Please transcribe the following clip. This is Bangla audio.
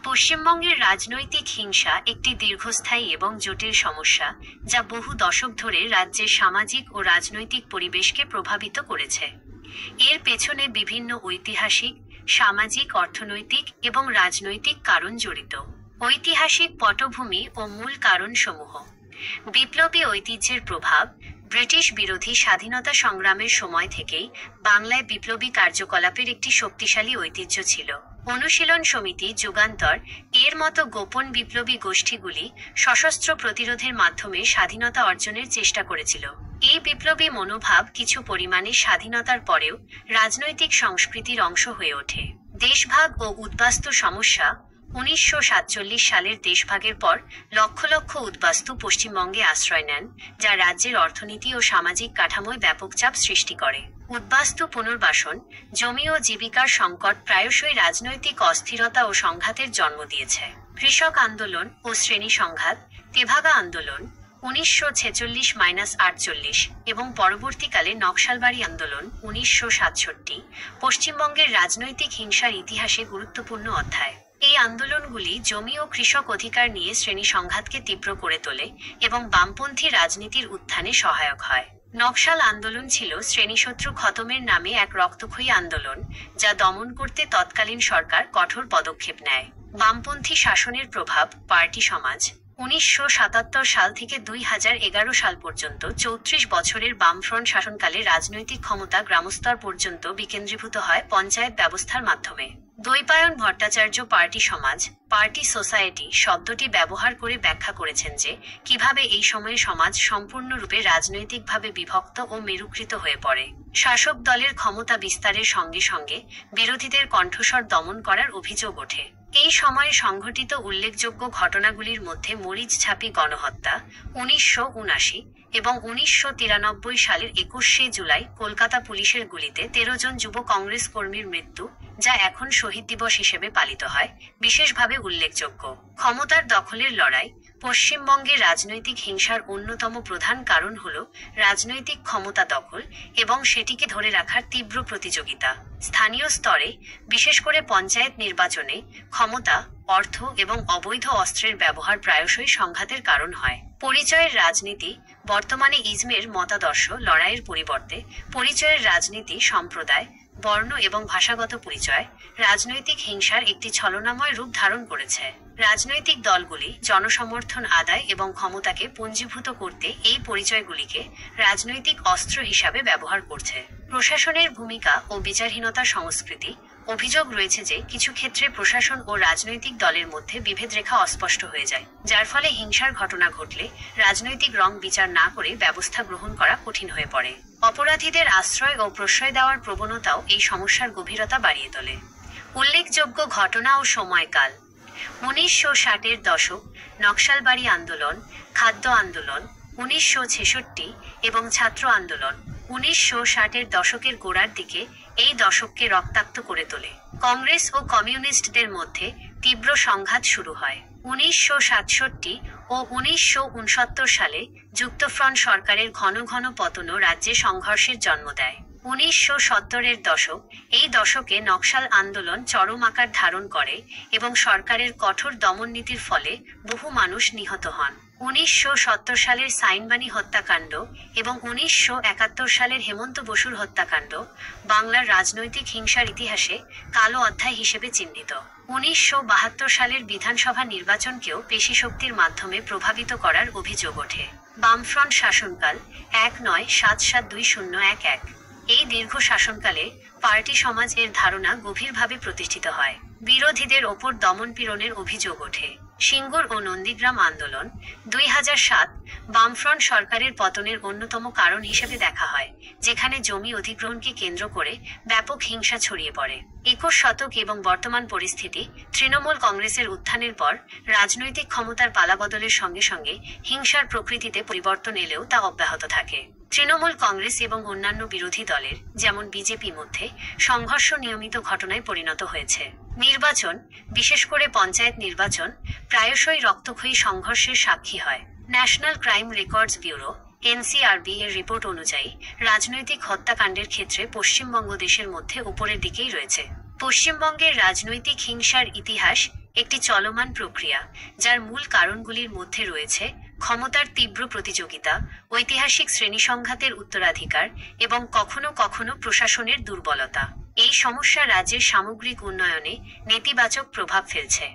পশ্চিমবঙ্গের রাজনৈতিক হিংসা একটি দীর্ঘস্থায়ী এবং জটিল সমস্যা, যা বহু দশক ধরে রাজ্যের সামাজিক ও রাজনৈতিক পরিবেশকে প্রভাবিত করেছে। এর পেছনে বিভিন্ন ঐতিহাসিক, সামাজিক, অর্থনৈতিক এবং রাজনৈতিক কারণ জড়িত। ঐতিহাসিক পটভূমি ও মূল কারণসমূহ: বিপ্লবী ঐতিহ্যের প্রভাব। ব্রিটিশ বিরোধী স্বাধীনতা সংগ্রামের সময় থেকেই বাংলায় বিপ্লবী কার্যকলাপের একটি শক্তিশালী ঐতিহ্য ছিল। অনুশীলন সমিতি, যুগান্তর এর মতো গোপন বিপ্লবী গোষ্ঠীগুলি সশস্ত্র প্রতিরোধের মাধ্যমে স্বাধীনতা অর্জনের চেষ্টা করেছিল। এই বিপ্লবী মনোভাব কিছু পরিমাণে স্বাধীনতার পরেও রাজনৈতিক সংস্কৃতির অংশ হয়ে ওঠে। দেশভাগ ও উদ্বাস্তু সমস্যা: 1947 সালের দেশভাগের পর লক্ষ লক্ষ উদ্বাস্তু পশ্চিমবঙ্গে আশ্রয় নেন, যা রাজ্যের অর্থনীতি ও সামাজিক কাঠামোয় ব্যাপক চাপ সৃষ্টি করে। উদ্বাস্তু পুনর্বাসন, জমি ও জীবিকার সংকট প্রায়শই রাজনৈতিক অস্থিরতা ও সংঘাতের জন্ম দিয়েছে। কৃষক আন্দোলন ও শ্রেণী সংঘাত, তেভাগা আন্দোলন 1946-48 এবং পরবর্তীকালে নকশালবাড়ি আন্দোলন 1967 পশ্চিমবঙ্গের রাজনৈতিক হিংসার ইতিহাসে গুরুত্বপূর্ণ অধ্যায়। এই আন্দোলনগুলি জমি ও কৃষক অধিকার নিয়ে শ্রেণী সংঘাতকে তীব্র করে তোলে এবং বামপন্থী রাজনীতির উত্থানে সহায়ক হয়। নকশাল আন্দোলন ছিল শ্রেণীশত্রু খতমের নামে এক রক্তক্ষয়ী আন্দোলন, যা দমন করতে তৎকালীন সরকার কঠোর পদক্ষেপ নেয়। বামপন্থী শাসনের প্রভাব। পার্টি সমাজ: 1977 সাল থেকে 2011 সাল পর্যন্ত 34 বছরের বামফ্রন্ট শাসনকালে রাজনৈতিক ক্ষমতা গ্রামস্তর পর্যন্ত বিকেন্দ্রীভূত হয় পঞ্চায়েত ব্যবস্থার মাধ্যমে। দ্বৈপায়ন ভট্টাচার্য পার্টি সমাজ, পার্টি সোসাইটি শব্দটি ব্যবহার করে ব্যাখ্যা করেছেন যে কিভাবে এই সময়ে সমাজ সম্পূর্ণরূপে রাজনৈতিকভাবে বিভক্ত ও মেরুকৃত হয়ে পড়ে। শাসক দলের ক্ষমতা বিস্তারের সঙ্গে সঙ্গে বিরোধীদের কণ্ঠস্বর দমন করার অভিযোগ ওঠে। এই সময়ে সংঘটিত উল্লেখযোগ্য ঘটনাগুলির মধ্যে মরিচঝাঁপি গণহত্যা 1979 এবং 1993 সালের 21শে জুলাই কলকাতা পুলিশের গুলিতে 13 জন যুব কংগ্রেস কর্মীর মৃত্যু, যা এখন শহীদ দিবস হিসেবে পালিত হয়, বিশেষভাবে উল্লেখযোগ্য। ক্ষমতার দখলের লড়াই: পশ্চিমবঙ্গের রাজনৈতিক হিংসার অন্যতম প্রধান কারণ হল রাজনৈতিক ক্ষমতা দখল এবং সেটিকে ধরে রাখার তীব্র প্রতিযোগিতা। স্থানীয় স্তরে, বিশেষ করে পঞ্চায়েত নির্বাচনে, ক্ষমতা, অর্থ এবং অবৈধ অস্ত্রের ব্যবহার প্রায়শই সংঘাতের কারণ হয়। পরিচয়ের রাজনীতি: বর্তমানে ইজমের মতাদর্শ লড়াইয়ের পরিবর্তে পরিচয়ের রাজনীতি সম্প্রদায়, বর্ণ এবং ভাষাগত পরিচয় রাজনৈতিক হিংসার একটি ছলনাময় রূপ ধারণ করেছে। রাজনৈতিক দলগুলি জনসমর্থন আদায় এবং ক্ষমতাকে পুঞ্জীভূত করতে এই পরিচয়গুলিকে রাজনৈতিক অস্ত্র হিসাবে ব্যবহার করছে। প্রশাসনের ভূমিকা ও বিচারহীনতা সংস্কৃতি: অভিযোগ রয়েছে যে কিছু ক্ষেত্রে প্রশাসন ও রাজনৈতিক দলের মধ্যে বিভেদ রেখা অস্পষ্ট হয়ে যায়, যার ফলে হিংসার ঘটনা ঘটলে রাজনৈতিক রং বিচার না করে ব্যবস্থা গ্রহণ করা কঠিন হয়ে পড়ে। অপরাধীদের আশ্রয় ও প্রশ্রয় দেওয়ার প্রবণতাও এই সমস্যার গভীরতা বাড়িয়ে তোলে। উল্লেখযোগ্য ঘটনা ও সময়কাল: 1960-এর দশক, নকশালবাড়ি আন্দোলন, খাদ্য আন্দোলন 1966 এবং ছাত্র আন্দোলন 1960-এর দশকের গোড়ার দিকে এই দশককে রক্তাক্ত করে তোলে। কংগ্রেস ও কমিউনিস্টদের মধ্যে তীব্র সংঘাত শুরু হয়। 1967 ও 1969 সালে যুক্তফ্রন্ট সরকারের ঘন ঘন পতনও রাজ্যে সংঘর্ষের জন্ম দেয়। 1970-এর দশক, এই দশকে নকশাল আন্দোলন চরম আকার ধারণ করে এবং সরকারের কঠোর দমন নীতির ফলে বহু মানুষ নিহত হন। 1970 সালের সাইনবানী হত্যাকাণ্ড এবং 1971 সালের হেমন্ত বসুর হত্যাকাণ্ড বাংলার রাজনৈতিক হিংসার ইতিহাসে কালো অধ্যায় হিসেবে চিহ্নিত। 1972 সালের বিধানসভা নির্বাচনকেও পেশিশক্তির মাধ্যমে প্রভাবিত করার অভিযোগ ওঠে। বামফ্রন্ট শাসনকাল 1977-2011 এই দীর্ঘ শাসনকালে পার্টি সমাজ এর ধারণা গভীরভাবে প্রতিষ্ঠিত হয়। বিরোধীদের ওপর দমনপীড়নের অভিযোগ ওঠে। সিঙ্গুর ও নন্দীগ্রাম আন্দোলন 2007 বামফ্রন্ট সরকারের পতনের অন্যতম কারণ হিসেবে দেখা হয়, যেখানে জমি অধিগ্রহণকে কেন্দ্র করে ব্যাপক হিংসা ছড়িয়ে পড়ে। 21 শতক এবং বর্তমান পরিস্থিতি: তৃণমূল কংগ্রেসের উত্থানের পর রাজনৈতিক ক্ষমতার পালাবদলের সঙ্গে সঙ্গে হিংসার প্রকৃতিতে পরিবর্তন এলেও তা অব্যাহত থাকে। তৃণমূল কংগ্রেস এবং অন্যান্য বিরোধী দলের, যেমন বিজেপি মধ্যে সংঘর্ষ নিয়মিত ঘটনায় পরিণত হয়েছে। নির্বাচন, বিশেষ করে পঞ্চায়েত নির্বাচন, প্রায়শই রক্তক্ষয়ী সংঘর্ষের সাক্ষী হয়। National crime records bureau NCRB এর রিপোর্ট অনুযায়ী রাজনৈতিক হত্যাকাণ্ডের ক্ষেত্রে পশ্চিমবঙ্গ দেশের মধ্যে উপরের দিকেই রয়েছে। পশ্চিমবঙ্গের রাজনৈতিক হিংসার ইতিহাস একটি চলমান প্রক্রিয়া, যার মূল কারণগুলির মধ্যে রয়েছে ক্ষমতার তীব্র প্রতিযোগিতা, ঐতিহাসিক শ্রেণীসংঘাতের উত্তরাধিকার এবং কখনো কখনো প্রশাসনের দুর্বলতা। এই সমস্যা রাজ্যের সামগ্রিক উন্নয়নে নেতিবাচক প্রভাব ফেলছে।